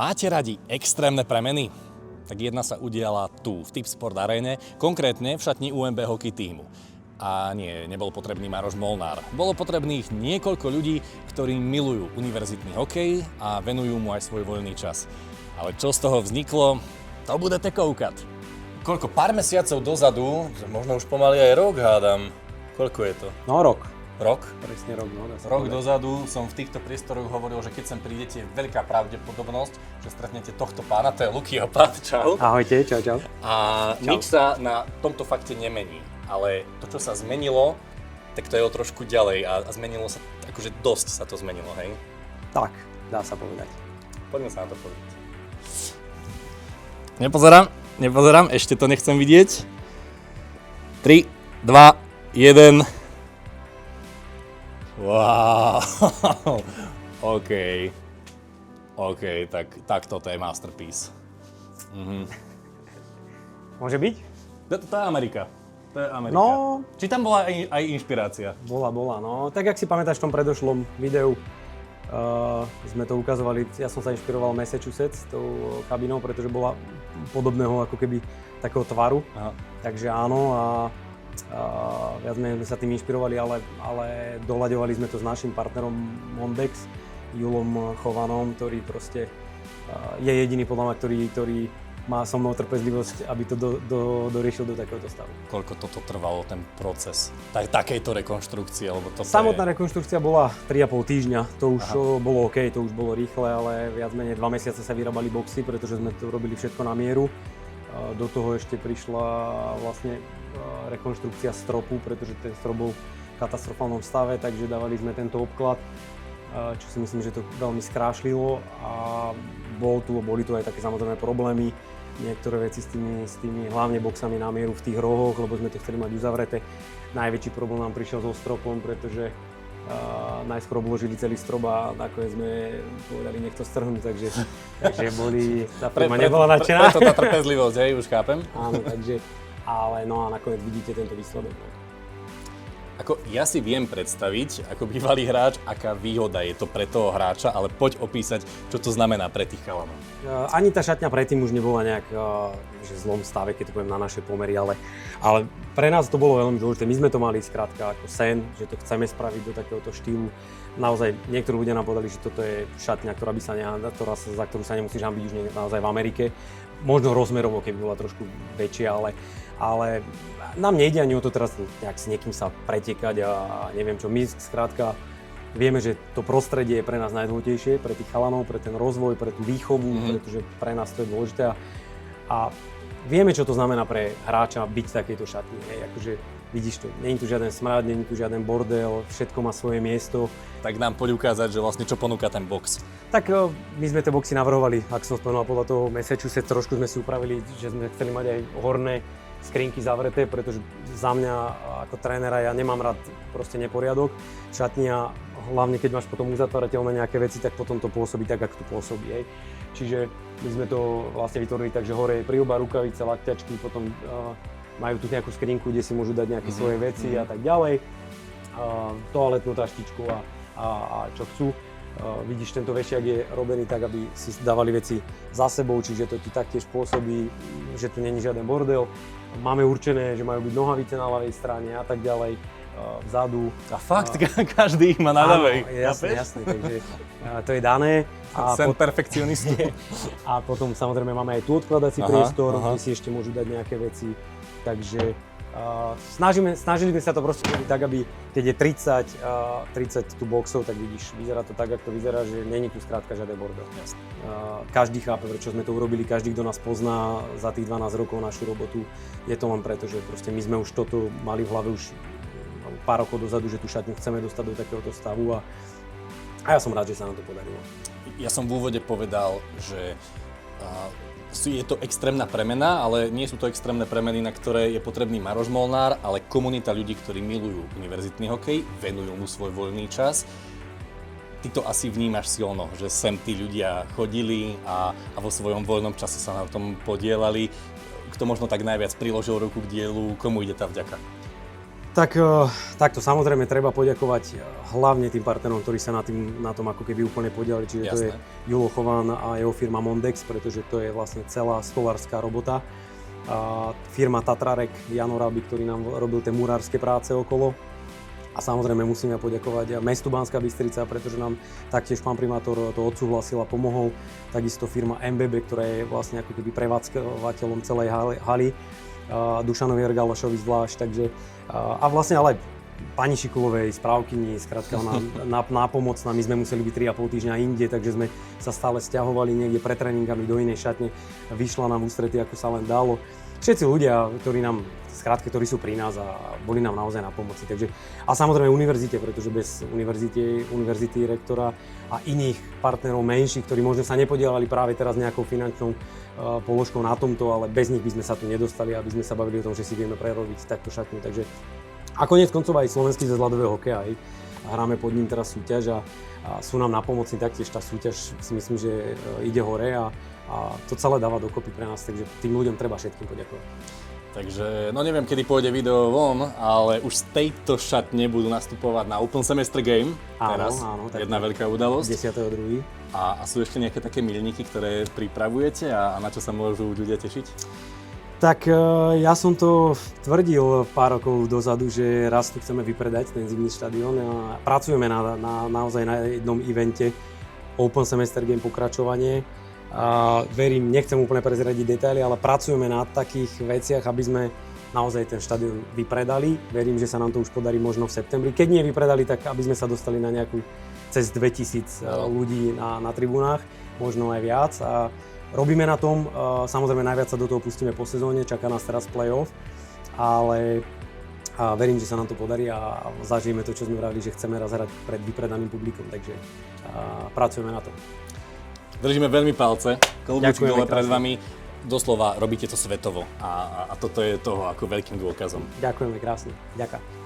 Máte radi extrémne premeny? Tak jedna sa udiala tu, v Tipsport Arene, konkrétne v šatni UMB Hockey tímu. A nie, nebol potrebný Maroš Molnár. Bolo potrebných niekoľko ľudí, ktorí milujú univerzitný hokej a venujú mu aj svoj voľný čas. Ale čo z toho vzniklo, to budete koukať. Koľko? Pár mesiacov dozadu, možno už pomaly aj rok hádam. Koľko je to? No rok. Rok? Presne rok, no. Rok dozadu som v týchto priestoroch hovoril, že keď sem prídete, je veľká pravdepodobnosť, že stretnete tohto pána, to je Luky Opat. Čau. Ahojte, čau. A nič sa na tomto fakte nemení. Ale to, čo sa zmenilo, tak to je o trošku ďalej a zmenilo sa, akože dosť sa to zmenilo, hej? Tak, dá sa povedať. Poďme sa na to pozrieť. Nepozerám, ešte to nechcem vidieť. 3, 2, 1. Wow. OK, tak toto je masterpiece. Môže byť? To je Amerika. No. Či tam bola aj inšpirácia? Bola, no. Tak, jak si pamätáš v tom predošlom videu, sme to ukazovali, ja som sa inšpiroval Massachusetts tou kabinou, pretože bola podobného ako keby takého tvaru. Aha. Takže áno a viac sme sa tým inšpirovali, ale doľaďovali sme to s našim partnerom Mondex, Julom Chovanom, ktorý proste je jediný podľa mňa, ktorý má so mnou trpezlivosť, aby to doriešil do takéhoto stavu. Koľko toto trvalo, ten proces takejto rekonštrukcie? Lebo Samotná rekonštrukcia bola 3,5 týždňa, to už bolo OK, to už bolo rýchle, ale viac menej 2 mesiace sa vyrábali boxy, pretože sme to robili všetko na mieru. Do toho ešte prišla vlastne rekonštrukcia stropu, pretože ten strop bol v katastrofálnom stave, takže dávali sme tento obklad, čo si myslím, že to veľmi skrášlilo a boli tu aj také samozrejme problémy, niektoré veci s tými hlavne boxami na mieru v tých rohoch, lebo sme to chceli mať uzavreté. Najväčší problém nám prišiel so stropom, pretože najskôr obložili celý strop a nakoniec sme povedali, nech to strhnú, takže boli, tá firma nebola nadšená. Preto tá trpezlivosť, hej, už chápem. Áno, takže, ale no a nakoniec vidíte tento výsledok. Ako ja si viem predstaviť, ako bývalý hráč, aká výhoda je to pre toho hráča, ale poď opísať, čo to znamená pre tých chalanov. Ani tá šatňa predtým už nebola nejak že v zlom stave, keď to poviem na naše pomery, ale pre nás to bolo veľmi dôležité. My sme to mali skrátka ako sen, že to chceme spraviť do takéhoto štýlu. Naozaj niektorí ľudia nám povedali, že toto je šatňa, za ktorú sa nemusíš hanbiť už naozaj v Amerike. Možno rozmerovo, keby bola trošku väčšia, ale nám nejde ani o to teraz nejak s niekým sa pretekať a neviem čo. My skrátka vieme, že to prostredie je pre nás najdôležitejšie, pre tých chalanov, pre ten rozvoj, pre tú výchovu, pretože pre nás to je dôležité a vieme, čo to znamená pre hráča byť v takejto šatni. Akože vidíš to, nie je tu žiaden smrad, nie je tu žiaden bordel, všetko má svoje miesto. Tak nám poď ukázať, že vlastne čo ponúka ten box. Tak my sme tie boxy navrhovali, ak som spomenul, podľa toho Massachusetts trošku sme si upravili, že sme chceli mať aj horné skrinky zavreté, pretože za mňa ako trénera ja nemám rád proste neporiadok. Šatnia, hlavne keď máš potom uzatvárateľné nejaké veci, tak potom to pôsobí tak, ako to pôsobí. Hej. Čiže my sme to vlastne vytvorili tak, že hore je príľuba, rukavice, lakťačky, potom majú tu nejakú skrinku, kde si môžu dať nejaké svoje veci a tak ďalej. Toaletnú taštičku a čo chcú. Vidíš, tento vešiak je robený tak, aby si dávali veci za sebou, čiže to ti taktiež pôsobí, že tu není žiaden bordel. Máme určené, že majú byť nohavice na ľavej strane a tak ďalej, vzadu. A fakt, každý ich má na ľavej. Jasné, takže to je dané. Sen perfekcionistu. A potom samozrejme máme aj tu odkladací priestor, kde si ešte môžu dať nejaké veci. Takže snažili sme sa to proste robiť tak, aby keď je 30 tu boxov, tak vidíš, vyzerá to tak, ako to vyzerá, že není tu skrátka žiaden bordel. Každý chápe, prečo sme to urobili, každý, kto nás pozná za tých 12 rokov našu robotu, je to len preto, že proste my sme už toto mali v hlave už pár rokov dozadu, že tú šatňu chceme dostať do takéhoto stavu a ja som rád, že sa nám to podarilo. Ja som v úvode povedal, že je to extrémna premena, ale nie sú to extrémne premeny, na ktoré je potrebný Maroš Molnár, ale komunita ľudí, ktorí milujú univerzitný hokej, venujú mu svoj voľný čas. Ty to asi vnímaš silno, že sem tí ľudia chodili a vo svojom voľnom čase sa na tom podielali. Kto možno tak najviac priložil ruku k dielu, komu ide tá vďaka? Tak takto samozrejme treba poďakovať hlavne tým partnerom, ktorí sa na tom ako keby úplne podielali, čiže Jasné. to je Julo Chován a jeho firma Mondex, pretože to je vlastne celá stolárska robota. A firma Tatrarek, Jano Rabi, ktorý nám robil tie murárske práce okolo. A samozrejme musíme poďakovať mestu Banská Bystrica, pretože nám taktiež pán primátor to odsúhlasil a pomohol. Takisto firma MBB, ktorá je vlastne ako keby prevádzkovateľom celej haly. Dušanovi Ergalašovi zvlášť, takže a vlastne ale pani Šikulovej, správkyni, skrátka nápomocná, my sme museli byť 3,5 týždňa inde, takže sme sa stále sťahovali niekde pred tréningami do inej šatne, vyšla nám v ústrety, ako sa len dalo. Všetci ľudia, ktorí sú pri nás a boli nám naozaj na pomoci. Takže, a samozrejme univerzite, pretože bez univerzity rektora a iných partnerov menších, ktorí možno sa nepodielali práve teraz nejakou finančnou položkou na tomto, ale bez nich by sme sa tu nedostali, aby sme sa bavili o tom, že si vieme prerobiť takto šatňu. Takže a koniec koncov aj Slovenský zväz ľadového hokeja, hráme pod ním teraz súťaž a sú nám napomocní taktiež, tá súťaž si myslím, že ide hore a to celé dáva dokopy pre nás, takže tým ľuďom treba všetkým poďakovať. Takže, no neviem, kedy pôjde video von, ale už z tejto šatne budú nastupovať na Open Semester Game. Teraz áno, jedna veľká udalosť. 10.2. A sú ešte nejaké také milníky, ktoré pripravujete a na čo sa môžu ľudia tešiť? Tak ja som to tvrdil pár rokov dozadu, že raz tu chceme vypredať ten zimný štadión a pracujeme naozaj na jednom evente Open Semester Game pokračovanie. A verím, nechcem úplne prezradiť detaily, ale pracujeme na takých veciach, aby sme naozaj ten štadión vypredali. Verím, že sa nám to už podarí možno v septembri. Keď nie vypredali, tak aby sme sa dostali na nejakú cez 2000 ľudí na tribúnach, možno aj viac. A robíme na tom, samozrejme najviac sa do toho pustíme po sezóne, čaká nás teraz play-off, ale verím, že sa nám to podarí a zažijeme to, čo sme vravili, že chceme raz hrať pred vypredaným publikom, takže pracujeme na tom. Držíme veľmi palce, klobúčky dole pred krásne. vami, doslova robíte to svetovo a toto je toho ako veľkým dôkazom. Ďakujeme krásne, ďakujem.